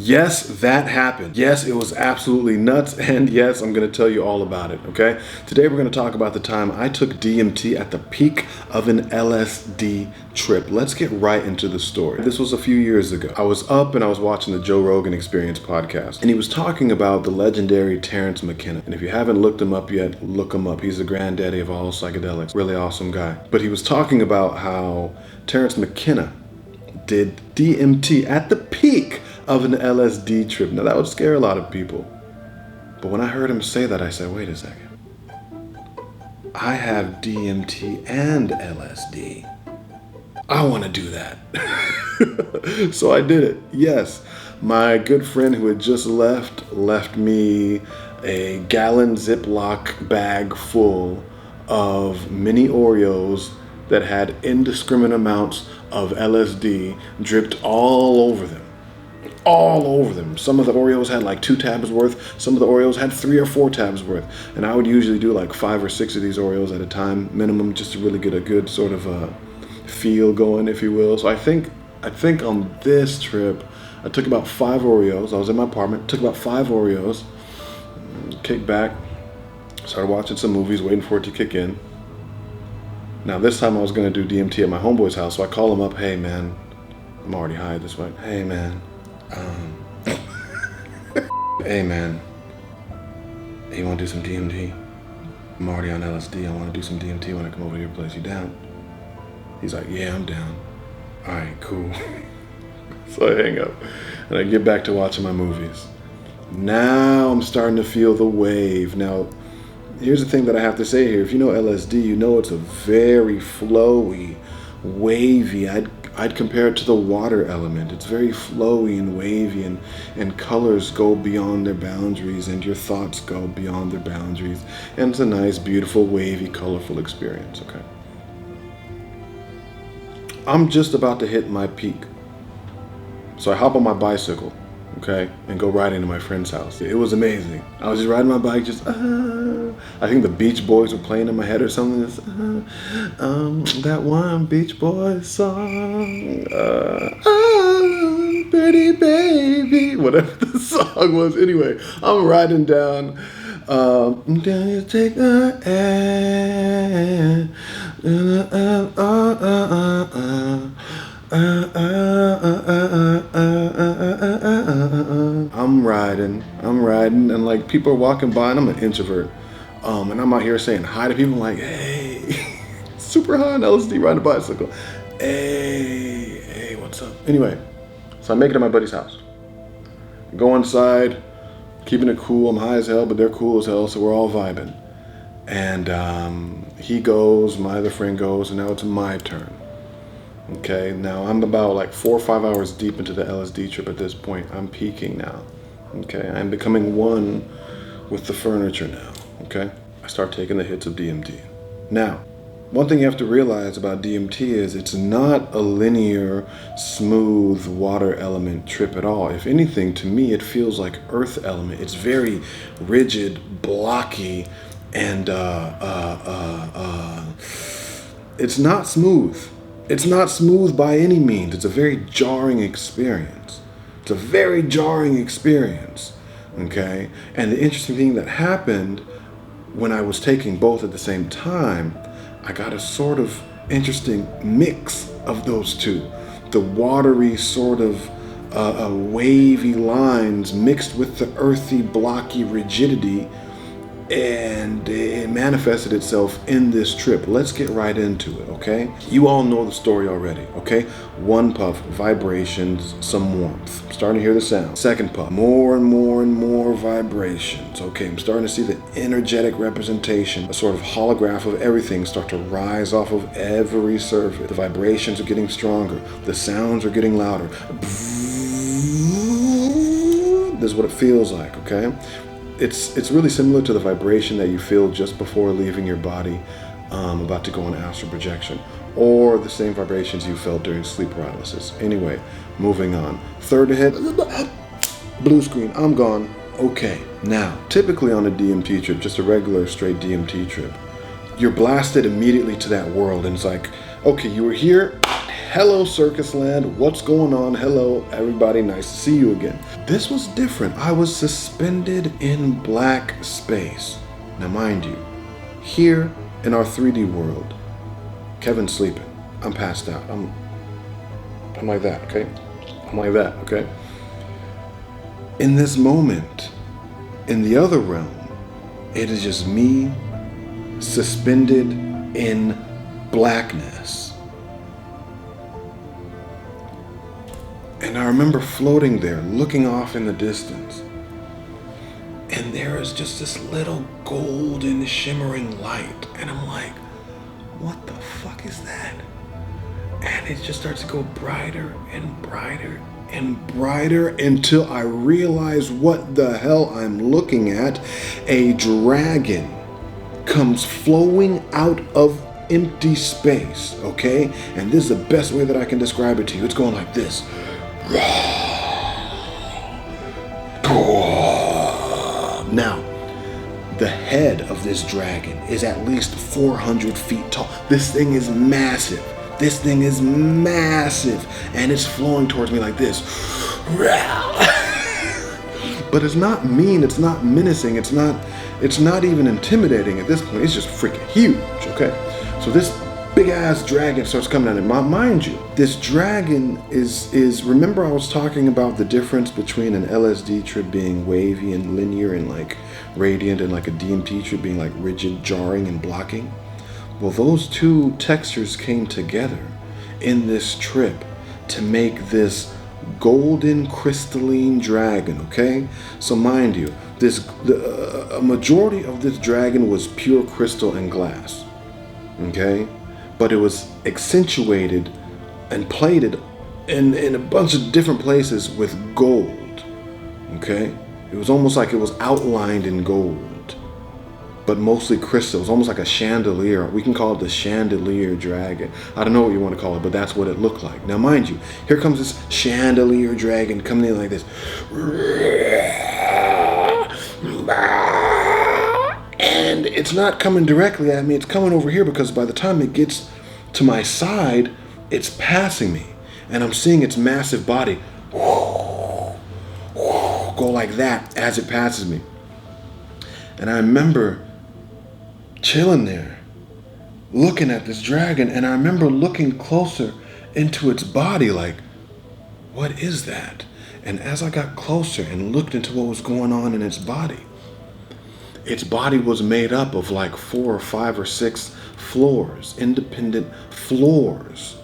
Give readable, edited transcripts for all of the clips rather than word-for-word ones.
Yes, that happened. Yes, it was absolutely nuts, and yes, I'm gonna tell you all about it, okay? Today we're gonna talk about the time I took DMT at the peak of an LSD trip. Let's get right into the story. This was a few years ago. I was up and I was watching the Joe Rogan Experience podcast, and he was talking about the legendary Terrence McKenna. And if you haven't looked him up yet, look him up. He's the granddaddy of all psychedelics. Really awesome guy. But he was talking about how Terrence McKenna did DMT at the peak of an LSD trip. Now that would scare a lot of people. But when I heard him say that, I said, wait a second. I have DMT and LSD. I want to do that. So I did it. Yes. My good friend who had just left me a gallon Ziploc bag full of mini Oreos that had indiscriminate amounts of LSD dripped all over them. All over them. Some of the Oreos had like 2 tabs worth. Some of the Oreos had 3 or 4 tabs worth. And I would usually do like 5 or 6 of these Oreos at a time, minimum, just to really get a good sort of feel going, if you will. So I think on this trip, I took about 5 Oreos. I was in my apartment, took about 5 Oreos, kicked back, started watching some movies, waiting for it to kick in. Now this time I was gonna do DMT at my homeboy's house, so I call him up, hey man, I'm already high at this point. Hey man, hey man, you wanna do some DMT? I'm already on LSD, I wanna do some DMT when I come over to your place, you down? He's like, yeah, I'm down. All right, cool. So I hang up and I get back to watching my movies. Now I'm starting to feel the wave. Now, here's the thing that I have to say here. If you know LSD, you know it's a very flowy, wavy. I'd compare it to the water element. It's very flowy and wavy, and colors go beyond their boundaries, and your thoughts go beyond their boundaries. And it's a nice, beautiful, wavy, colorful experience, okay? I'm just about to hit my peak. So I hop on my bicycle, okay, and go riding to my friend's house. It was amazing. I was just riding my bike, just I think the Beach Boys were playing in my head or something. Just, that one Beach Boys song, pretty baby, whatever the song was. Anyway, I'm riding down. Down you take a hand. I'm riding, and like people are walking by, and I'm an introvert, and I'm out here saying hi to people, like, hey, super high on LSD, riding a bicycle, hey, what's up? Anyway, so I make it to my buddy's house, go inside, keeping it cool. I'm high as hell, but they're cool as hell, so we're all vibing, and he goes, my other friend goes, and now it's my turn. Okay, now I'm about like 4 or 5 hours deep into the LSD trip at this point. I'm peaking now. Okay, I'm becoming one with the furniture now. Okay, I start taking the hits of DMT. Now, one thing you have to realize about DMT is it's not a linear, smooth water element trip at all. If anything, to me, it feels like earth element. It's very rigid, blocky, and it's not smooth. It's not smooth by any means. It's a very jarring experience. It's a very jarring experience, okay? And the interesting thing that happened when I was taking both at the same time, I got a sort of interesting mix of those two. The watery sort of wavy lines mixed with the earthy, blocky rigidity, and it manifested itself in this trip. Let's get right into it, okay? You all know the story already, okay? 1 puff, vibrations, some warmth. I'm starting to hear the sound. 2nd puff, more and more and more vibrations. Okay, I'm starting to see the energetic representation, a sort of holograph of everything start to rise off of every surface. The vibrations are getting stronger. The sounds are getting louder. This is what it feels like, okay? It's really similar to the vibration that you feel just before leaving your body, about to go on astral projection, or the same vibrations you felt during sleep paralysis. Anyway, moving on. 3rd to hit, blue screen, I'm gone. Okay, now, typically on a DMT trip, just a regular straight DMT trip, you're blasted immediately to that world, and it's like, okay, you were here, Hello, Circus Land. What's going on? Hello, everybody. Nice to see you again. This was different. I was suspended in black space. Now, mind you, here in our 3D world, Kevin's sleeping. I'm passed out. I'm like that, okay? I'm like that, okay? In this moment, in the other realm, it is just me suspended in blackness. And I remember floating there, looking off in the distance. And there is just this little golden shimmering light. And I'm like, what the fuck is that? And it just starts to go brighter and brighter and brighter until I realize what the hell I'm looking at. A dragon comes flowing out of empty space, okay? And this is the best way that I can describe it to you. It's going like this. Now, the head of this dragon is at least 400 feet tall. This thing is massive. This thing is massive, and it's flowing towards me like this. But it's not mean, it's not menacing, it's not even intimidating at this point. It's just freaking huge, okay? So this big ass dragon starts coming at it. Mind you, this dragon is remember I was talking about the difference between an LSD trip being wavy and linear and like radiant, and like a DMT trip being like rigid, jarring, and blocking? Well, those two textures came together in this trip to make this golden crystalline dragon, okay? So mind you, a majority of this dragon was pure crystal and glass, okay? But it was accentuated and plated in a bunch of different places with gold, okay? It was almost like it was outlined in gold, but mostly crystal. It was almost like a chandelier. We can call it the Chandelier Dragon. I don't know what you want to call it, but that's what it looked like. Now, mind you, here comes this Chandelier Dragon coming in like this. And it's not coming directly at me. It's coming over here because by the time it gets to my side, it's passing me. And I'm seeing its massive body go like that as it passes me. And I remember chilling there, looking at this dragon, and I remember looking closer into its body like, what is that? And as I got closer and looked into what was going on in its body was made up of like 4 or 5 or 6 floors, independent floors,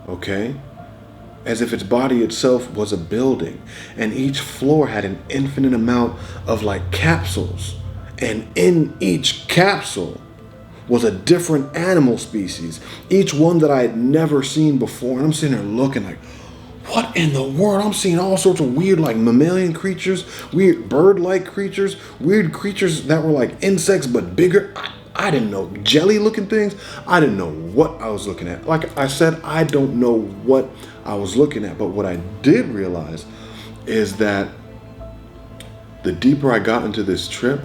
okay? As if its body itself was a building. And each floor had an infinite amount of like capsules. And in each capsule was a different animal species, each one that I had never seen before. And I'm sitting there looking like, what in the world? I'm seeing all sorts of weird like mammalian creatures, weird bird-like creatures, weird creatures that were like insects but bigger. I didn't know, jelly-looking things. I didn't know what I was looking at. Like I said, I don't know what I was looking at. But what I did realize is that the deeper I got into this trip,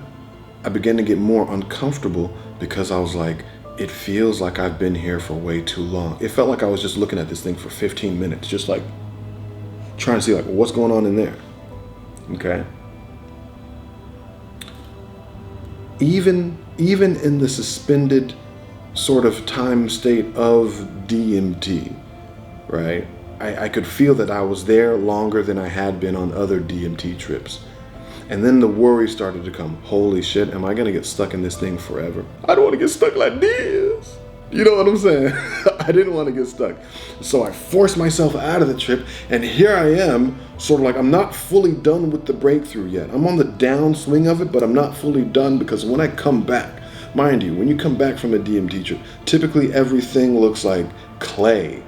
I began to get more uncomfortable because I was like, it feels like I've been here for way too long. It felt like I was just looking at this thing for 15 minutes, just like trying to see like what's going on in there, okay? Even in the suspended sort of time state of DMT, right? I could feel that I was there longer than I had been on other DMT trips. And then the worry started to come. Holy shit, am I gonna get stuck in this thing forever? I don't wanna get stuck like this. You know what I'm saying? I didn't want to get stuck. So I forced myself out of the trip, and here I am, sort of like I'm not fully done with the breakthrough yet. I'm on the downswing of it, but I'm not fully done because when I come back, mind you, when you come back from a DMT trip, typically everything looks like clay,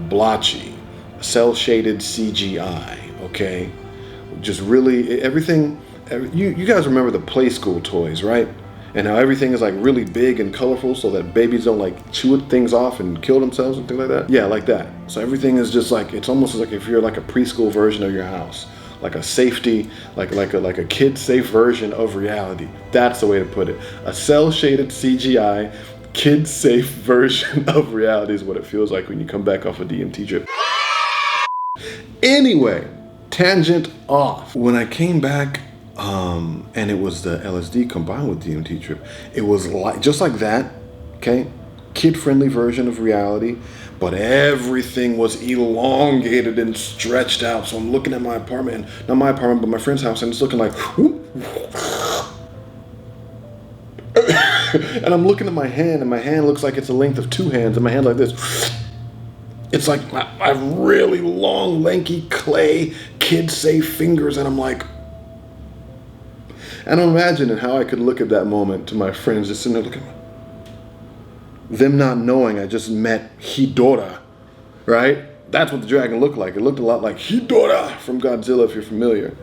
blotchy, cell-shaded CGI, okay? Just really, everything, you guys remember the play school toys, right? And how everything is like really big and colorful so that babies don't like chew things off and kill themselves and things like that? Yeah, like that. So everything is just like, it's almost like if you're like a preschool version of your house. Like a safety, like a kid-safe version of reality. That's the way to put it. A cell-shaded CGI kid-safe version of reality is what it feels like when you come back off a DMT trip. Anyway, tangent off. When I came back, and it was the LSD combined with DMT trip, it was like just like that, okay? Kid-friendly version of reality, but everything was elongated and stretched out. So I'm looking at my apartment, not my apartment, but my friend's house, and it's looking like, and I'm looking at my hand, and my hand looks like it's the length of two hands, and my hand like this. It's like I have really long, lanky, clay, kid-safe fingers, and I'm like, and I'm imagining how I could look at that moment to my friends just sitting there looking, them not knowing I just met Hidora, right? That's what the dragon looked like. It looked a lot like Hidora from Godzilla, if you're familiar.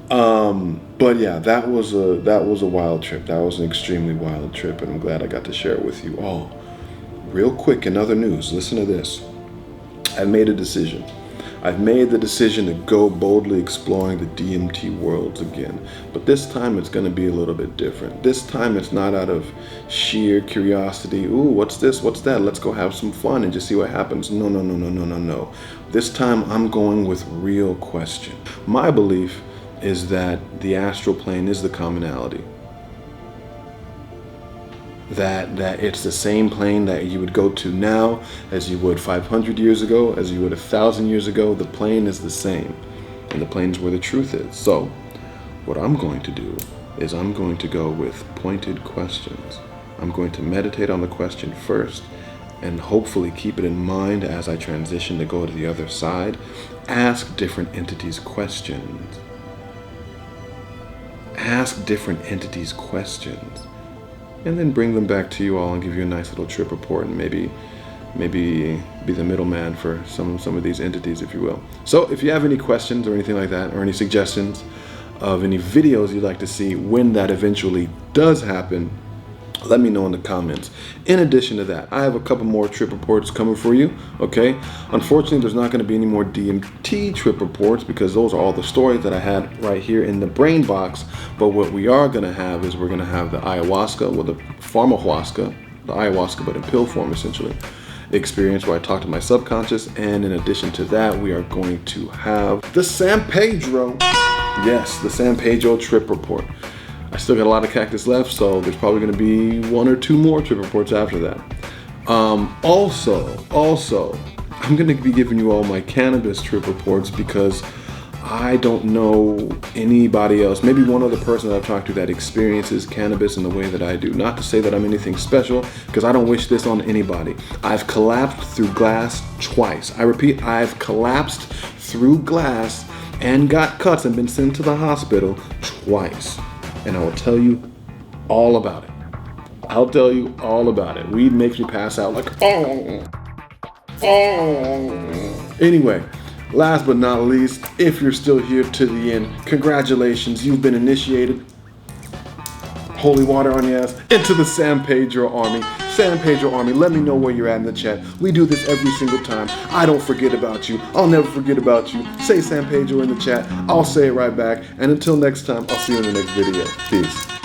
But yeah, that was a wild trip. That was an extremely wild trip, and I'm glad I got to share it with you all. Real quick, in other news, listen to this. I've made a decision. I've made the decision to go boldly exploring the DMT worlds again. But this time it's going to be a little bit different. This time it's not out of sheer curiosity. Ooh, what's this? What's that? Let's go have some fun and just see what happens. No. This time I'm going with real question. My belief is that the astral plane is the commonality. That it's the same plane that you would go to now as you would 500 years ago, as you would 1,000 years ago. The plane is the same, and the plane is where the truth is. So what I'm going to do is I'm going to go with pointed questions. I'm going to meditate on the question first and hopefully keep it in mind as I transition to go to the other side. Ask different entities questions. Ask different entities questions. And then bring them back to you all and give you a nice little trip report, and maybe be the middleman for some of these entities, if you will. So if you have any questions or anything like that, or any suggestions of any videos you'd like to see when that eventually does happen, let me know in the comments. In addition to that, I have a couple more trip reports coming for you, okay? Unfortunately, there's not going to be any more DMT trip reports because those are all the stories that I had right here in the brain box. But what we are going to have is we're going to have the ayahuasca, well, the pharmahuasca, the ayahuasca, but in pill form, essentially, experience where I talk to my subconscious. And in addition to that, we are going to have the San Pedro, yes, the San Pedro trip report. I still got a lot of cactus left, so there's probably going to be 1 or 2 more trip reports after that. Also, I'm going to be giving you all my cannabis trip reports because I don't know anybody else, maybe one other person that I've talked to that experiences cannabis in the way that I do. Not to say that I'm anything special, because I don't wish this on anybody. I've collapsed through glass twice. I repeat, I've collapsed through glass and got cuts and been sent to the hospital twice. And I will tell you all about it. I'll tell you all about it. Weed makes me pass out like, oh. Anyway, last but not least, if you're still here to the end, congratulations, you've been initiated. Holy water on your ass into the San Pedro Army. San Pedro Army, let me know where you're at in the chat. We do this every single time. I don't forget about you. I'll never forget about you. Say San Pedro in the chat. I'll say it right back. And until next time, I'll see you in the next video. Peace.